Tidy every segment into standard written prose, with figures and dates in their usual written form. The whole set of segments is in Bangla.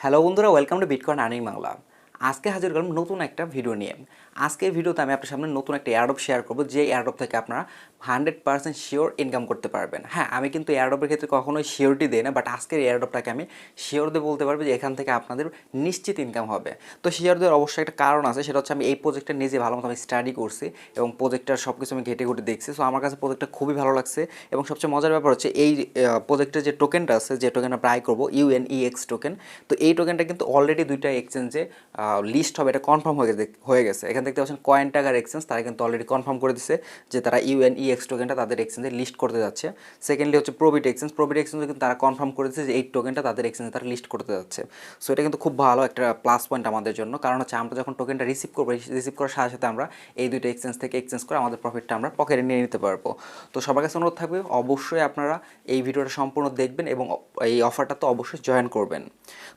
হ্যালো বন্ধুরা, welcome to bitcoin earning Bangla. আজকে হাজির করলাম নতুন একটা ভিডিও নিয়ে। আজকের ভিডিওতে আমি আপনার সামনে নতুন একটা এয়ারড্রপ শেয়ার করবো, যে এয়ারড্রপ থেকে আপনারা 100% শিওর ইনকাম করতে পারবেন। হ্যাঁ, আমি কিন্তু এয়ারড্রপের ক্ষেত্রে কখনোই শিওরিটি দিই না, বাট আজকের এয়ারড্রপটাকে আমি শিওর দিয়ে বলতে পারবো যে এখান থেকে আপনাদের নিশ্চিত ইনকাম হবে। তো শিওর দেওয়ার অবশ্যই একটা কারণ আছে, সেটা হচ্ছে আমি এই প্রজেক্টটা নিজে ভালো মতো আমি স্টাডি করছি এবং প্রজেক্টটার সব কিছু আমি ঘেটে ঘুটে দেখছি। সো আমার কাছে প্রজেক্টটা খুবই ভালো লাগছে এবং সবচেয়ে মজার ব্যাপার হচ্ছে এই প্রজেক্টের যে টোকেনটা আছে, যে টোকেনটা বাই করবো UNEX টোকেন, তো এই টোকেনটা কিন্তু অলরেডি দুইটা এক্সচেঞ্জে লিস্ট হবে, এটা কনফার্ম হয়ে গেছে। এখান দেখতে পাচ্ছেন কয়েনটাগার এক্সচেঞ্জ, তারা কিন্তু অলরেডি কনফার্ম করে দিচ্ছে যে তারা UNEX টোকেনটা তাদের এক্সচেঞ্জে লিস্ট করতে যাচ্ছে। সেকেন্ডলি হচ্ছে প্রবিট এক্সচেঞ্জ কিন্তু তারা কনফার্ম করে দিচ্ছে যে এই টোকেনটা তাদের এক্সচেঞ্জে তারা লিস্ট করতে যাচ্ছে। সো এটা কিন্তু খুব ভালো একটা প্লাস পয়েন্ট আমাদের জন্য, কারণ হচ্ছে আমরা যখন টোকেনটা রিসিভ করবো, রিসিভ করার সাথে সাথে আমরা এই দুইটা এক্সচেঞ্জ থেকে এক্সচেঞ্জ করে আমাদের প্রফিটটা আমরা পকেটে নিয়ে নিতে পারবো। তো সবার কাছে অনুরোধ থাকবে, অবশ্যই আপনারা এই ভিডিওটা সম্পূর্ণ দেখবেন এবং এই অফারটা তো অবশ্যই জয়েন করবেন।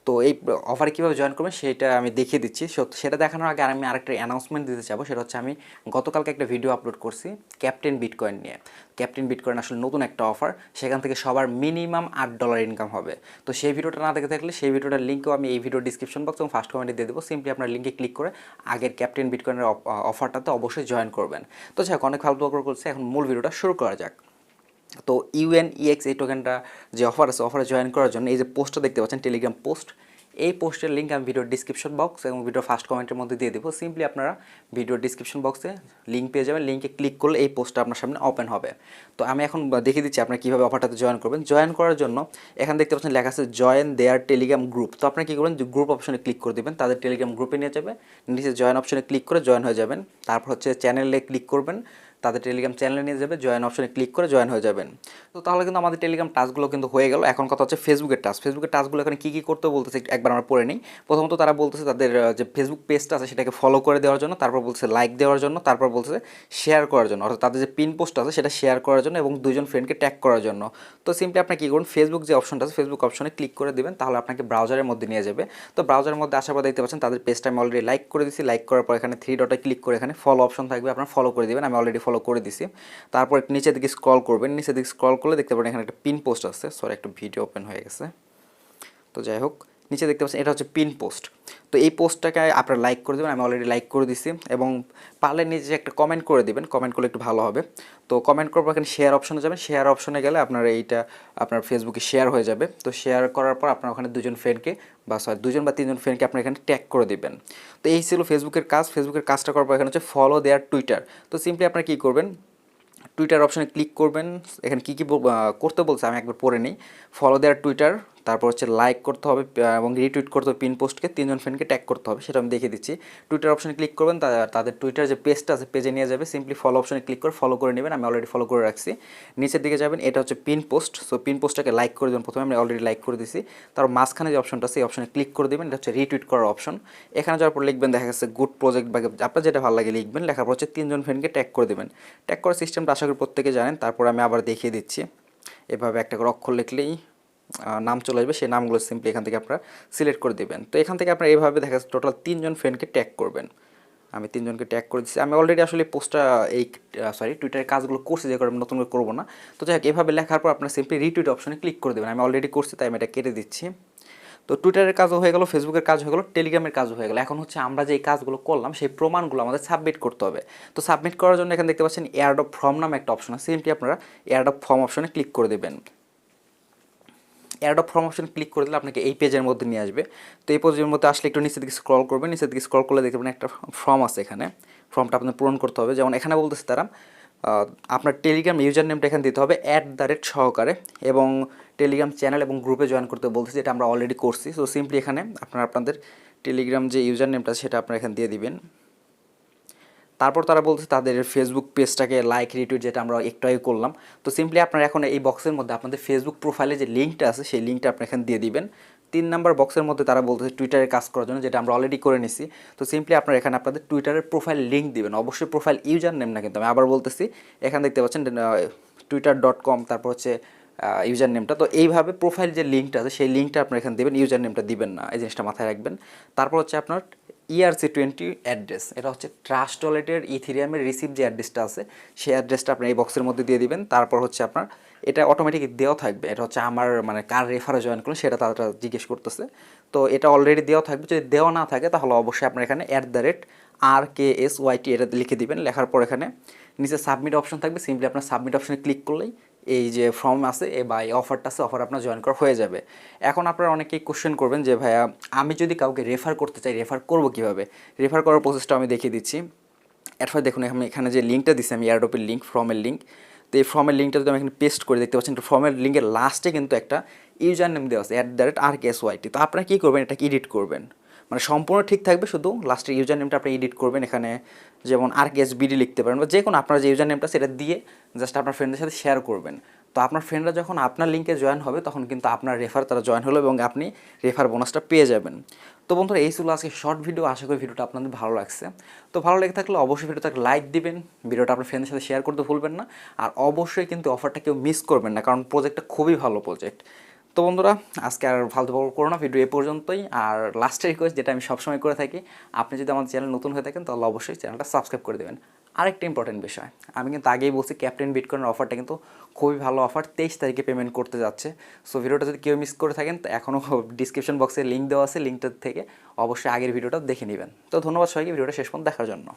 তো এই অফারে কীভাবে জয়েন করবেন সেটা আমি দেখিয়ে দিচ্ছি। সেটা দেখানোর আগে আমি আরেকটা অ্যানাউন্সমেন্ট দিতে চাবো, সেটা হচ্ছে আমি গতকালকে একটা ভিডিও আপলোড করছি ক্যাপ্টেন বিটকয়েন নিয়ে। ক্যাপ্টেন বিটকয়েন আসলে নতুন একটা অফার, সেখান থেকে সবার মিনিমাম $8 ইনকাম হবে। তো সেই ভিডিওটা না দেখে থাকলে সেই ভিডিওটার লিঙ্কও আমি এই ভিডিও ডিসক্রিপশন বক্স এবং ফার্স্ট কমেন্টে দিয়ে দেবো। সিম্পলি আপনার লিঙ্কে ক্লিক করে আগের ক্যাপ্টেন বিটকয়েনের অফারটাতে অবশ্যই জয়েন করবেন। তো যাক, অনেক ফালতু করছে, এখন মূল ভিডিওটা শুরু করা যাক। তো UNEX এই টোকেনটা যে অফার আছে, অফারে জয়েন করার জন্য এই যে পোস্টটা দেখতে পাচ্ছেন, টেলিগ্রাম পোস্ট, এই পোস্টের লিঙ্ক আমি ভিডিওর ডিসক্রিপশন বক্স এবং ভিডিও ফার্স্ট কমেন্টের মধ্যে দিয়ে দেবো। সিম্পলি আপনারা ভিডিওর ডিসক্রিপশন বক্সে লিঙ্ক পেয়ে যাবেন, লিঙ্কে ক্লিক করলে এই পোস্টটা আপনার সামনে ওপেন হবে। তো আমি এখন দেখিয়ে দিচ্ছি আপনারা কীভাবে অফারটাতে জয়েন করবেন। জয়েন করার জন্য এখানে দেখতে পাচ্ছেন লেখা আছে জয়েন দেয়ার টেলিগ্রাম গ্রুপ। তো আপনারা কী করবেন, গ্রুপ অপশনে ক্লিক করে দেবেন, তাদের টেলিগ্রাম গ্রুপে নিয়ে যাবে, নিচে জয়েন অপশনে ক্লিক করে জয়েন হয়ে যাবেন। তারপর হচ্ছে চ্যানেলে ক্লিক করবেন, তাদের টেলিগ্রাম চ্যানেলে নিয়ে যাবে, জয়েন অপশনে ক্লিক করে জয়েন হয়ে যাবেন। তো তাহলে কিন্তু আমাদের টেলিগ্রাম টাস্কগুলো কিন্তু হয়ে গেল। এখন কথা হচ্ছে ফেসবুকের টাস্কগুলো এখানে কী কী করতে বলতেছে একবার আমরা পড়ে নিই। প্রথমত তারা বলতেছে তাদের যে ফেসবুক পেজটা আছে সেটাকে ফলো করে দেওয়ার জন্য, তারপর বলছে লাইক দেওয়ার জন্য, তারপর বলছে শেয়ার করার জন্য, অর্থাৎ তাদের যে পিন পোস্ট আছে সেটা শেয়ার করার জন্য এবং দুজন ফ্রেন্ডকে ট্যাগ করার জন্য। তো সিম্পলি আপনি কী করুন, ফেসবুক যে অপশনটা আছে ফেসবুক অপশনে ক্লিক করে দেবেন, তাহলে আপনাকে ব্রাউজারের মধ্যে নিয়ে যাবে। তো ব্রাউজারের মধ্যে আসার পর দেখতে পাচ্ছেন তাদের পেজটা আমি অলরেডি লাইক করে দিচ্ছি। লাইক করার পর এখানে 3 ডটে ক্লিক করে এখানে ফলো অপশন থাকবে, আপনার ফলো করে দেবেন। আমি অলরেডি ফলো করে দিছি। তারপর নিচের দিকে স্ক্রল করবেন, নিচের দিকে স্ক্রল করলে দেখতে পারেন এখানে একটা পিন পোস্ট আছে। সরি, একটা ভিডিও ওপেন হয়ে গেছে। তো যাই হোক, নিচে দেখতে পাচ্ছেন এটা হচ্ছে পিন পোস্ট। তো এই পোস্টটাকে আপনারা লাইক করে দেবেন, আমি অলরেডি লাইক করে দিছি। এবং পারলে নিচে একটা কমেন্ট করে দেবেন, কমেন্ট করলে একটু ভালো হবে। তো কমেন্ট করবো, এখানে শেয়ার অপশনে যাবেন, শেয়ার অপশনে গেলে আপনার এইটা আপনার ফেসবুকে শেয়ার হয়ে যাবে। তো শেয়ার করার পর আপনার ওখানে দুজন ফ্রেন্ডকে দুজন বা তিনজন ফ্রেন্ডকে আপনার এখানে ট্যাগ করে দেবেন। তো এই ছিল ফেসবুকের কাজ। ফেসবুকের কাজটা করার পর এখানে হচ্ছে ফলো দেয়ার টুইটার। তো সিম্পলি আপনারা কী করবেন, টুইটার অপশনে ক্লিক করবেন। এখানে কী কী করতে বলছে আমি একবার পড়ে নিই। ফলো দেয়ার টুইটার, তারপর হচ্ছে লাইক করতে হবে এবং রিটুইট করতে হবে, পিন পোস্টকে 3জন ফ্রেন্ডকে ট্যাগ করতে হবে, সেটা আমি দেখিয়ে দিচ্ছি। টুইটার অপশনে ক্লিক করবেন, তাদের টুইটার যে পেজটা আছে পেজে নিয়ে যাবে। সিম্পলি ফলো অপশনে ক্লিক করে ফলো করে নেবেন, আমি অলরেডি ফলো করে রাখছি। নিচের দিকে যাবেন, এটা হচ্ছে পিন পোস্ট। সো পিন পোস্টটাকে লাইক করে দেবেন, প্রথমে আমি অলরেডি লাইক করে দিছি। তারপর মাঝখানে যে অপশনটা আছে এই অপশনে ক্লিক করে দেবেন, এটা হচ্ছে রিটুইট করার অপশন। এখানে যাওয়ার পর লিখবেন, দেখা যাচ্ছে গুড প্রজেক্ট বা আপনার যেটা ভালো লাগে লিখবেন। লেখার পর হচ্ছে 3জন ফ্রেন্ডকে ট্যাগ করে দেবেন। ট্যাগ করার সিস্টেমটা আশা করি প্রত্যেকে জানেন। তারপর আমি আবার দেখিয়ে দিচ্ছি। এভাবে একটা করে অক্ষর লিখলেই নাম চলে আসবে, সেই নামগুলো সিম্পলি এখান থেকে আপনারা সিলেক্ট করে দেবেন। তো এখান থেকে আপনারা এইভাবে দেখা যাচ্ছে টোটাল 3জন ফ্রেন্ডকে ট্যাগ করবেন। আমি 3জনকে ট্যাগ করে দিচ্ছি। আমি অলরেডি আসলে পোস্টটা টুইটারের কাজগুলো করছি, যে করে আমি নতুন করে করবো না। তো যাই হোক, এভাবে লেখার পর আপনার সিম্পলি রিটুইট অপশনে ক্লিক করে দেবেন। আমি অলরেডি করছি, তাই আমি এটা কেটে দিচ্ছি। তো টুইটারের কাজও হয়ে গেল, ফেসবুকের কাজ হয়ে গেল, টেলিগ্রামের কাজও হয়ে গেল। এখন হচ্ছে আমরা যে এই কাজগুলো করলাম সেই প্রমাণগুলো আমাদের সাবমিট করতে হবে। তো সাবমিট করার জন্য এখানে দেখতে পাচ্ছেন এয়ারড্রপ ফর্ম নামে একটা অপশন আছে। সিম্পলি আপনারা এয়ারড্রপ ফর্ম অপশনে ক্লিক করে দেবেন। এয়ারড্রপ ফর্ম অপশন ক্লিক করে দিলে আপনাকে এই পেজের মধ্যে নিয়ে আসবে। তো এই পেজের মধ্যে আসলে একটু নিচের দিকে স্ক্রল করবেন, নিচের দিকে স্ক্রল করলে দেখতে পাবেন একটা ফর্ম আছে। এখানে ফর্মটা আপনার পূরণ করতে হবে। যেমন এখানে বলতেছে তারা আপনার টেলিগ্রাম ইউজার নেমটা এখানে দিতে হবে @সহকারে, এবং টেলিগ্রাম চ্যানেল এবং গ্রুপে জয়েন করতে বলতেছে, যেটা আমরা অলরেডি করছি। সো সিম্পলি এখানে আপনাদের টেলিগ্রাম যে ইউজার নেমটা সেটা আপনারা এখানে দিয়ে দিবেন। তারপর তারা বলছে তাদের ফেসবুক পেজটাকে লাইক রিটুইট, যেটা আমরা একটু আগে করলাম। তো সিম্পলি আপনারা এখন এই বক্সের মধ্যে আপনাদের ফেসবুক প্রোফাইলে যে লিঙ্কটা আছে সেই লিঙ্কটা আপনি এখানে দিয়ে দিবেন। 3 নাম্বার বক্সের মধ্যে তারা বলতেছে টুইটারের কাজ করার জন্য, যেটা আমরা অলরেডি করে নিছি। তো সিম্পলি আপনারা এখানে আপনাদের টুইটারের প্রোফাইল লিঙ্ক দিবেন, অবশ্যই প্রোফাইল ইউজার নেম না, কিন্তু আমি আবার বলতেছি। এখানে দেখতে পাচ্ছেন twitter.com, তারপর হচ্ছে ইউজার নেমটা। তো এইভাবে প্রোফাইল যে লিঙ্কটা আছে সেই লিঙ্কটা আপনারা এখানে দেবেন, ইউজার নেমটা দিবেন না, এই জিনিসটা মাথায় রাখবেন। তারপর হচ্ছে আপনার ERC20 অ্যাড্রেস, এটা হচ্ছে ট্রাস্ট ওয়ালেটের ইথিরিয়ামের রিসিভ যে অ্যাড্রেসটা আছে সেই অ্যাড্রেসটা আপনি এই বক্সের মধ্যে দিয়ে দিবেন। তারপর হচ্ছে আপনার এটা অটোমেটিক দেওয়া থাকবে। এটা হচ্ছে আমার মানে কার রেফারে জয়েন করলেন সেটা তারা জিজ্ঞেস করতেছে। তো এটা অলরেডি দেওয়া থাকবে, যদি দেওয়া না থাকে তাহলে অবশ্যই আপনার এখানে @RKSYT এটা লিখে দিবেন। লেখার পর এখানে নিচে সাবমিট অপশন থাকবে, সিম্পলি আপনার সাবমিট অপশনে ক্লিক করলেই এই যে ফর্ম আছে বা এই অফারটা আছে, অফার আপনার জয়েন করা হয়ে যাবে। এখন আপনারা অনেকেই কোশ্চেন করবেন যে ভাইয়া আমি যদি কাউকে রেফার করতে চাই রেফার করবো কীভাবে? রেফার করার প্রসেসটা আমি দেখিয়ে দিচ্ছি। এরপর দেখুন আমি এখানে যে লিঙ্কটা দিচ্ছি আমি এয়ারড্রপের লিঙ্ক, ফর্মের লিঙ্ক। তো এই ফর্মের লিঙ্কটা যদি আমি এখানে পেস্ট করে দেখতে পাচ্ছেন, ফর্মের লিঙ্কের লাস্টে কিন্তু একটা ইউজার নেম দেওয়া আছে @RKSYT। তো আপনারা কী করবেন, এটাকে এডিট করবেন, মানে সম্পূর্ণ ঠিক থাকবে, শুধু লাস্টের ইউজার নেমটা আপনি এডিট করবেন। এখানে যেমন RKSBD লিখতে পারেন বা যে কোনো আপনার যে ইউজার নেমটা সেটা দিয়ে জাস্ট আপনার ফ্রেন্ডদের সাথে শেয়ার করবেন। তো আপনার ফ্রেন্ডরা যখন আপনার লিঙ্কে জয়েন হবে তখন কিন্তু আপনার রেফার তারা জয়েন হলো এবং আপনি রেফার বোনাসটা পেয়ে যাবেন। তো বন্ধুরা এই ছিল আজকে শর্ট ভিডিও, আশা করি ভিডিওটা আপনাদের ভালো লাগছে। তো ভালো লেগে থাকলে অবশ্যই ভিডিওটাকে লাইক দিবেন, ভিডিওটা আপনার ফ্রেন্ডের সাথে শেয়ার করতে ভুলবেন না, আর অবশ্যই কিন্তু অফারটা কেউ মিস করবেন না, কারণ প্রজেক্টটা খুবই ভালো প্রজেক্ট। তো বন্ধুরা আজকে আর ফালতু বড় করো না, ভিডিও এ পর্যন্তই। আর লাস্টের রিকোয়েস্ট যেটা আমি সবসময় করে থাকি, আপনি যদি আমার চ্যানেল নতুন হয়ে থাকেন তাহলে অবশ্যই চ্যানেলটা সাবস্ক্রাইব করে দেবেন। আরেকটা ইম্পর্টেন্ট বিষয়, আমি কিন্তু আগেই বলছি ক্যাপ্টেন বিটকয়েনের অফারটা কিন্তু খুবই ভালো অফার, 23 তারিখে পেমেন্ট করতে যাচ্ছে। সো ভিডিওটা যদি কেউ মিস করে থাকেন, এখনও ডিসক্রিপশন বক্সে লিঙ্ক দেওয়া আছে, লিঙ্কটা থেকে অবশ্যই আগের ভিডিওটা দেখে নেবেন। তো ধন্যবাদ সবাইকে ভিডিওটা শেষ পর্যন্ত দেখার জন্য।